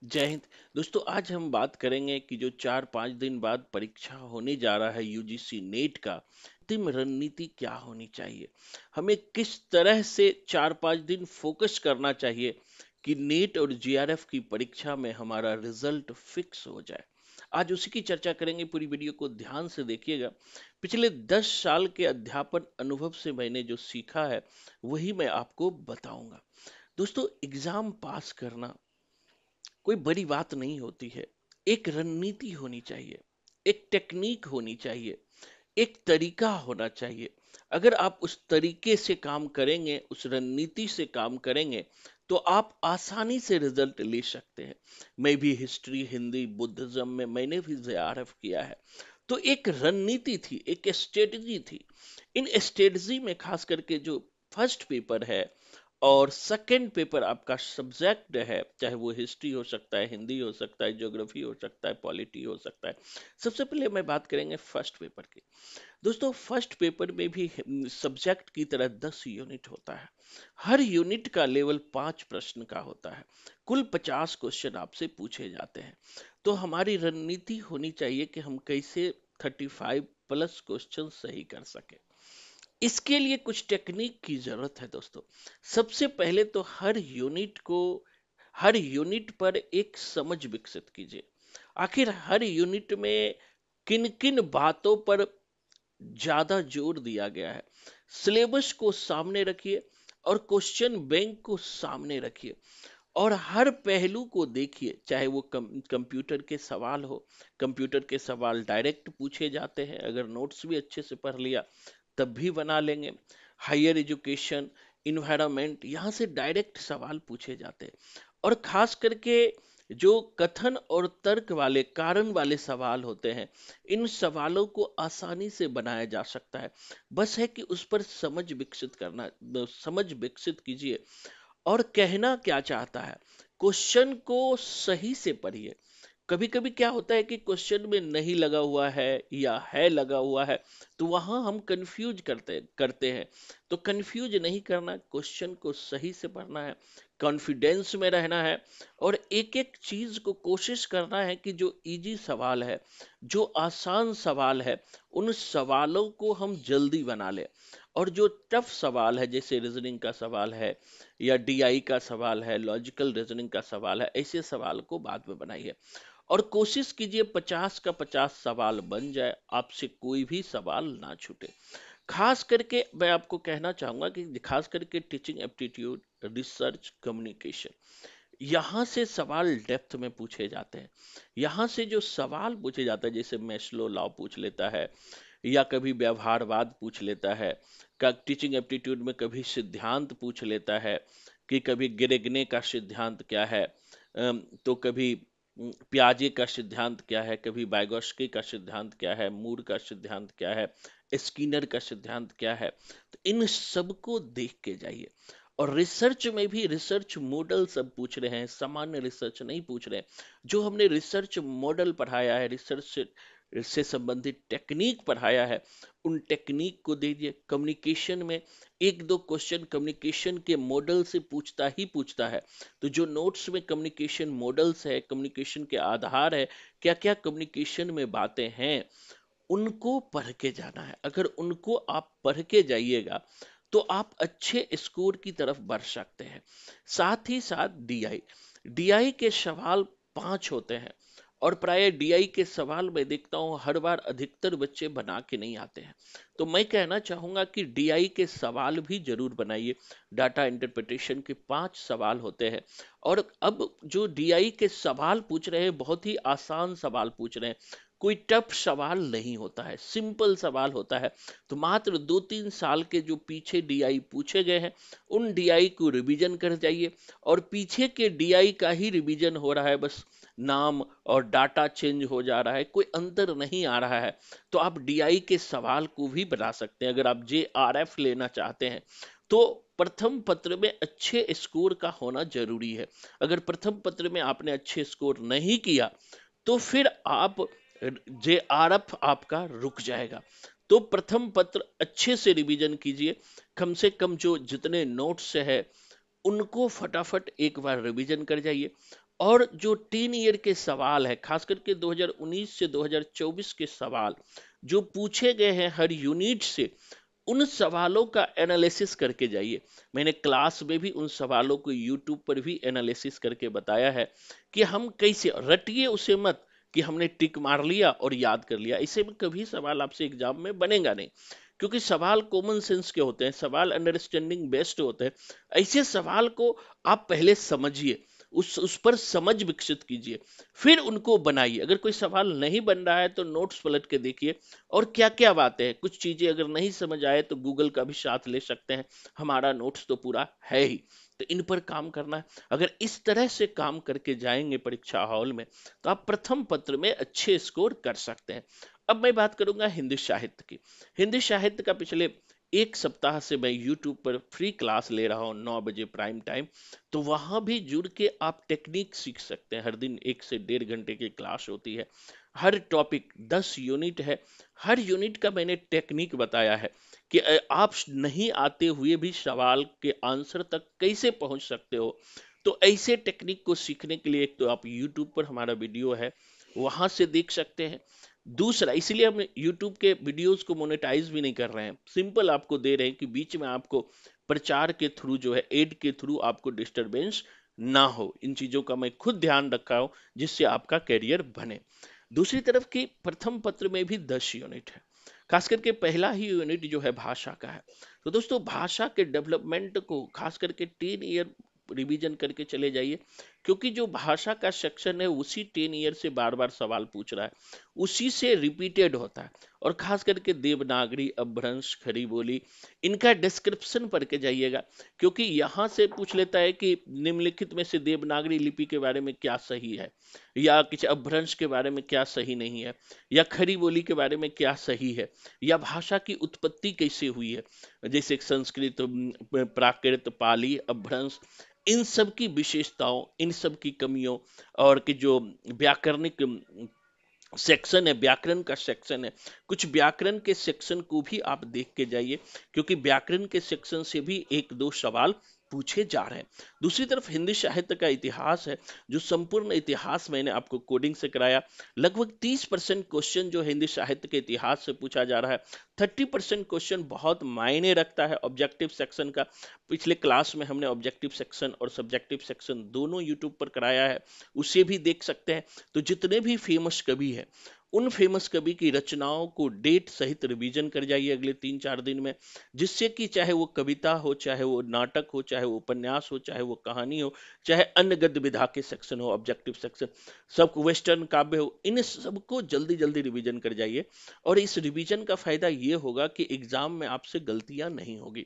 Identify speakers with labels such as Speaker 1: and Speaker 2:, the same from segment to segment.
Speaker 1: जय हिंद। दोस्तों, आज हम बात करेंगे कि जो 4-5 दिन बाद परीक्षा होने जा रहा है यूजीसी नेट का, अंतिम रणनीति क्या होनी चाहिए। हमें किस तरह से 4-5 दिन फोकस करना चाहिए कि नेट और जीआरएफ की परीक्षा में हमारा रिजल्ट फिक्स हो जाए। आज उसी की चर्चा करेंगे, पूरी वीडियो को ध्यान से देखिएगा। पिछले 10 साल के अध्यापन अनुभव से मैंने जो सीखा है वही मैं आपको बताऊंगा। दोस्तों, एग्जाम पास करना कोई बड़ी बात नहीं होती है। एक रणनीति होनी चाहिए, एक टेक्निक होनी चाहिए, एक तरीका होना चाहिए। अगर आप उस तरीके से काम करेंगे, उस रणनीति से काम करेंगे, तो आप आसानी से रिजल्ट ले सकते हैं। मैं भी हिस्ट्री, हिंदी, बुद्धिज्म में मैंने भी जेआरएफ किया है। तो एक रणनीति थी, एक स्ट्रेटजी थी। इन स्ट्रेटजी में खास करके जो फर्स्ट पेपर है और सेकंड पेपर आपका सब्जेक्ट है, चाहे वो हिस्ट्री हो सकता है, हिंदी हो सकता है, ज्योग्राफी हो सकता है, पॉलिटी हो सकता है। सबसे पहले मैं बात करेंगे फर्स्ट पेपर की। दोस्तों, फर्स्ट पेपर में भी सब्जेक्ट की तरह 10 यूनिट होता है। हर यूनिट का लेवल 5 प्रश्न का होता है। कुल 50 क्वेश्चन आपसे पूछे जाते हैं। तो हमारी रणनीति होनी चाहिए कि हम कैसे 35+ क्वेश्चन सही कर सके। इसके लिए कुछ टेक्निक की जरूरत है दोस्तों। सबसे पहले तो हर यूनिट पर एक समझ विकसित कीजिए। आखिर हर यूनिट में किन किन बातों पर ज्यादा जोर दिया गया है। सिलेबस को सामने रखिए और क्वेश्चन बैंक को सामने रखिए और हर पहलू को देखिए। चाहे वो कंप्यूटर के सवाल हो, कंप्यूटर के सवाल डायरेक्ट पूछे जाते हैं, अगर नोट्स भी अच्छे से पढ़ लिया तब भी बना लेंगे। हायर एजुकेशन, इन्वायरमेंट, यहाँ से डायरेक्ट सवाल पूछे जाते हैं। और खास करके जो कथन और तर्क वाले, कारण वाले सवाल होते हैं, इन सवालों को आसानी से बनाया जा सकता है। बस है कि उस पर समझ विकसित कीजिए और कहना क्या चाहता है। क्वेश्चन को सही से पढ़िए। कभी कभी क्या होता है कि क्वेश्चन में नहीं लगा हुआ है या है लगा हुआ है, तो वहां हम कंफ्यूज करते करते हैं। तो कंफ्यूज नहीं करना, क्वेश्चन को सही से पढ़ना है, कॉन्फिडेंस में रहना है और एक एक चीज को कोशिश करना है कि जो इजी सवाल है, जो आसान सवाल है, उन सवालों को हम जल्दी बना लें। और जो टफ सवाल है, जैसे रीजनिंग का सवाल है या डीआई का सवाल है, लॉजिकल रीजनिंग का सवाल है, ऐसे सवाल को बाद में बनाइए। और कोशिश कीजिए 50 का 50 सवाल बन जाए, आपसे कोई भी सवाल ना छूटे। खास करके मैं आपको कहना चाहूंगा कि खास करके टीचिंग एप्टीट्यूड, रिसर्च, कम्युनिकेशन, यहाँ से सवाल डेप्थ में पूछे जाते हैं। यहाँ से जो सवाल पूछे जाते हैं, जैसे मैस्लो लॉ पूछ लेता है या कभी व्यवहारवाद पूछ लेता है, का टीचिंग एप्टीट्यूड में कभी सिद्धांत पूछ लेता है कि कभी गिरेगने का सिद्धांत क्या है, तो कभी पियाजे का सिद्धांत क्या है, कभी वाइगोस्की का सिद्धांत क्या है, मूर का सिद्धांत क्या है, स्किनर का सिद्धांत क्या है। तो इन सबको देख के जाइए। और रिसर्च में भी रिसर्च मॉडल सब पूछ रहे हैं, सामान्य रिसर्च नहीं पूछ रहे हैं। जो हमने रिसर्च मॉडल पढ़ाया है, रिसर्च से संबंधित टेक्निक पढ़ाया है, उन टेक्निक को दीजिए। कम्युनिकेशन में एक दो क्वेश्चन कम्युनिकेशन के मॉडल से पूछता है। तो जो नोट्स में कम्युनिकेशन मॉडल्स है, कम्युनिकेशन के आधार है, क्या क्या कम्युनिकेशन में बातें हैं, उनको पढ़ के जाना है। अगर उनको आप पढ़ के जाइएगा तो आप अच्छे स्कोर की तरफ बढ़ सकते हैं। साथ ही साथ डीआई, डीआई के सवाल 5 होते हैं और प्राय डीआई के सवाल मैं देखता हूं हर बार अधिकतर बच्चे बना के नहीं आते हैं। तो मैं कहना चाहूंगा कि डीआई के सवाल भी जरूर बनाइए। डाटा इंटरप्रिटेशन के 5 सवाल होते हैं। और अब जो डीआई के सवाल पूछ रहे हैं, बहुत ही आसान सवाल पूछ रहे हैं, कोई टफ सवाल नहीं होता है, सिंपल सवाल होता है। तो मात्र 2-3 साल के जो पीछे डीआई पूछे गए हैं, उन डीआई को रिवीजन कर जाइए। और पीछे के डीआई का ही रिवीजन हो रहा है, बस नाम और डाटा चेंज हो जा रहा है, कोई अंतर नहीं आ रहा है। तो आप डीआई के सवाल को भी बना सकते हैं। अगर आप जेआरएफ लेना चाहते हैं तो प्रथम पत्र में अच्छे स्कोर का होना जरूरी है। अगर प्रथम पत्र में आपने अच्छे स्कोर नहीं किया तो फिर आप जेआरएफ आपका रुक जाएगा। तो प्रथम पत्र अच्छे से रिवीजन कीजिए। कम से कम जो जितने नोट्स है उनको फटाफट एक बार रिवीजन कर जाइए। और जो 3 ईयर के सवाल है, खास करके 2019 से 2024 के सवाल जो पूछे गए हैं हर यूनिट से, उन सवालों का एनालिसिस करके जाइए। मैंने क्लास में भी उन सवालों को यूट्यूब पर भी एनालिसिस करके बताया है कि हम कैसे रटिए उसे मत कि हमने टिक मार लिया और याद कर लिया। इसे में कभी सवाल आपसे एग्जाम में बनेगा नहीं, क्योंकि सवाल कॉमन सेंस के होते हैं, सवाल अंडरस्टैंडिंग बेस्ड होते हैं। ऐसे सवाल को आप पहले समझिए, उस पर समझ विकसित कीजिए, फिर उनको बनाइए। अगर कोई सवाल नहीं बन रहा है तो नोट्स पलट के देखिए और क्या क्या बातें हैं। कुछ चीजें अगर नहीं समझ आए तो गूगल का भी साथ ले सकते हैं, हमारा नोट्स तो पूरा है ही। तो इन पर काम करना है। अगर इस तरह से काम करके जाएंगे परीक्षा हॉल में तो आप प्रथम पत्र में अच्छे स्कोर कर सकते हैं। अब मैं बात करूंगा हिंदी साहित्य की। हिंदी साहित्य का पिछले 1 सप्ताह से मैं YouTube पर फ्री क्लास ले रहा हूँ 9 बजे प्राइम टाइम। तो वहां भी जुड़ के आप टेक्निक सीख सकते हैं। हर दिन 1 से 1.5 घंटे की क्लास होती है। हर टॉपिक 10 यूनिट है। हर यूनिट का मैंने टेक्निक बताया है कि आप नहीं आते हुए भी सवाल के आंसर तक कैसे पहुंच सकते हो। तो ऐसे टेक्निक को सीखने के लिए एक तो आप YouTube पर हमारा वीडियो है, वहां से देख सकते हैं। दूसरा, इसलिए हम YouTube के वीडियोस को मोनेटाइज भी नहीं कर रहे हैं, सिंपल आपको दे रहे हैं कि बीच में आपको प्रचार के थ्रू जो है, एड के थ्रू आपको डिस्टरबेंस ना हो। इन चीजों का मैं खुद ध्यान रखा हूं जिससे आपका करियर बने। दूसरी तरफ की प्रथम पत्र में भी 10 यूनिट है। खास करके पहला ही यूनिट जो है भाषा का है। तो दोस्तों, भाषा के डेवलपमेंट को खास करके 3 ईयर रिवीजन करके चले जाइए, क्योंकि जो भाषा का सेक्शन है उसी 10 ईयर से बार बार सवाल पूछ रहा है, उसी से रिपीटेड होता है। और खास करके देवनागरी, अपभ्रंश, खड़ी बोली, इनका डिस्क्रिप्शन पढ़ के जाइएगा, क्योंकि यहां से पूछ लेता है कि निम्नलिखित में से देवनागरी लिपि के बारे में क्या सही है, या किसी अपभ्रंश के बारे में क्या सही नहीं है, या खड़ी बोली के बारे में क्या सही है, या भाषा की उत्पत्ति कैसे हुई है, जैसे संस्कृत, प्राकृत, पाली, अपभ्रंश, इन सब की विशेषताओं, इन सब की कमियों, और कि जो व्याकरणिक सेक्शन है, व्याकरण का सेक्शन है, कुछ व्याकरण के सेक्शन को भी आप देख के जाइए, क्योंकि व्याकरण के सेक्शन से भी 1-2 सवाल पूछे जा रहे हैं। दूसरी तरफ हिंदी साहित्य का इतिहास है, जो संपूर्ण इतिहास मैंने आपको कोडिंग से कराया। लगभग 30% क्वेश्चन जो हिंदी साहित्य के इतिहास से पूछा जा रहा है। 30% क्वेश्चन बहुत मायने रखता है ऑब्जेक्टिव सेक्शन का। पिछले क्लास में हमने ऑब्जेक्टिव सेक्शन और सब्जेक्टिव सेक्शन दोनों यूट्यूब पर कराया है, उसे भी देख सकते हैं। तो जितने भी फेमस कवि हैं, उन फेमस कवि की रचनाओं को डेट सहित रिवीजन कर जाइए अगले 3-4 दिन में, जिससे कि चाहे वो कविता हो, चाहे वो नाटक हो, चाहे वो उपन्यास हो, चाहे वो कहानी हो, चाहे अन्य गद्य विधा के सेक्शन हो, ऑब्जेक्टिव सेक्शन, सब वेस्टर्न काव्य हो, इन सबको जल्दी जल्दी रिवीजन कर जाइए। और इस रिवीजन का फायदा ये होगा कि एग्जाम में आपसे गलतियां नहीं होगी।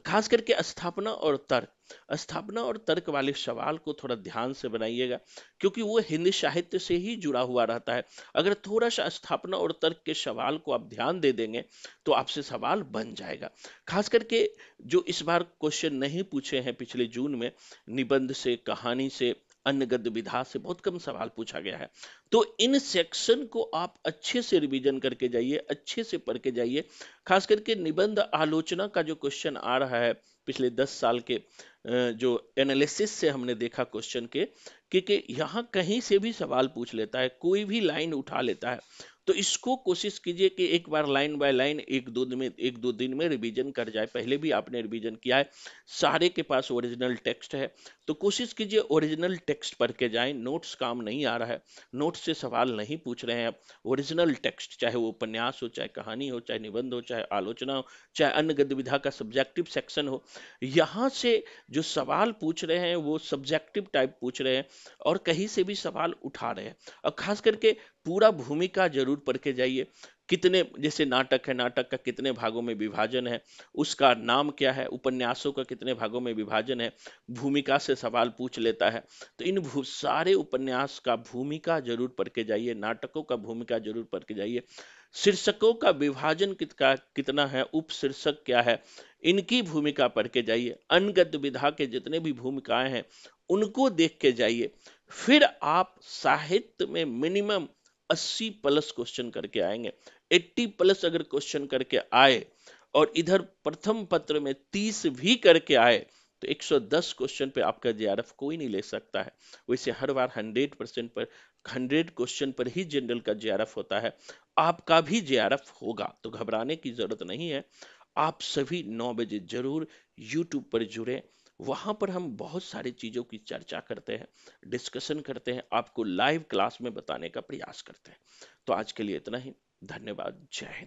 Speaker 1: खास करके स्थापना और तर्क वाले सवाल को थोड़ा ध्यान से बनाइएगा, क्योंकि वो हिंदी साहित्य से ही जुड़ा हुआ रहता है। अगर थोड़ा सा स्थापना और तर्क के सवाल को आप ध्यान दे देंगे तो आपसे सवाल बन जाएगा। खास करके जो इस बार क्वेश्चन नहीं पूछे हैं पिछले जून में, निबंध से, कहानी से, अन्य गद्य विधा से बहुत कम सवाल पूछा गया है। तो इन सेक्शन को आप अच्छे से रिवीजन करके जाइए, अच्छे से पढ़ के जाइए। खास करके निबंध आलोचना का जो क्वेश्चन आ रहा है पिछले 10 साल के, जो एनालिसिस से हमने देखा क्वेश्चन के, कि यहाँ कहीं से भी सवाल पूछ लेता है, कोई भी लाइन उठा लेता है। तो इसको कोशिश कीजिए कि एक बार लाइन बाय लाइन 1-2 दिन में रिवीजन कर जाए। पहले भी आपने रिवीजन किया है, सारे के पास ओरिजिनल टेक्स्ट है, तो कोशिश कीजिए ओरिजिनल टेक्स्ट पढ़ के जाएं। नोट्स काम नहीं आ रहा है, नोट्स से सवाल नहीं पूछ रहे हैं आप, ओरिजिनल टेक्स्ट, चाहे वो उपन्यास हो, चाहे कहानी हो, चाहे निबंध हो, चाहे आलोचना हो, चाहे अन्य गद्य विधा का सब्जेक्टिव सेक्शन हो, यहाँ से जो सवाल पूछ रहे हैं वो सब्जेक्टिव टाइप पूछ रहे हैं, और कहीं से भी सवाल उठा रहे हैं। और खास करके पूरा भूमिका जरूर पढ़ के जाइए। कितने, जैसे नाटक है, नाटक का कितने भागों में विभाजन है, उसका नाम क्या है, उपन्यासों का कितने भागों में विभाजन है, भूमिका से सवाल पूछ लेता है। तो इन सारे उपन्यास का भूमिका जरूर पढ़ के जाइए, नाटकों का भूमिका जरूर पढ़ के जाइए। शीर्षकों का विभाजन कितना है, उपशीर्षक क्या है, इनकी भूमिका पढ़ के जाइए। अनगद्य विधा के जितने भी भूमिकाएं हैं उनको देख के जाइए। फिर आप साहित्य में मिनिमम 80+ क्वेश्चन करके आएंगे। 80+ अगर क्वेश्चन करके आए और इधर प्रथम पत्र में 30 भी करके आए तो 110 क्वेश्चन पे आपका जेआरएफ कोई नहीं ले सकता है। वैसे हर बार 100% पर 100 क्वेश्चन पर ही जनरल का जेआरएफ होता है। आपका भी जेआरएफ होगा, तो घबराने की जरूरत नहीं है। आप सभी 9 बजे जरूर यूट्यूब पर जुड़े। वहां पर हम बहुत सारी चीजों की चर्चा करते हैं, डिस्कशन करते हैं, आपको लाइव क्लास में बताने का प्रयास करते हैं। तो आज के लिए इतना ही। धन्यवाद। जय हिंद।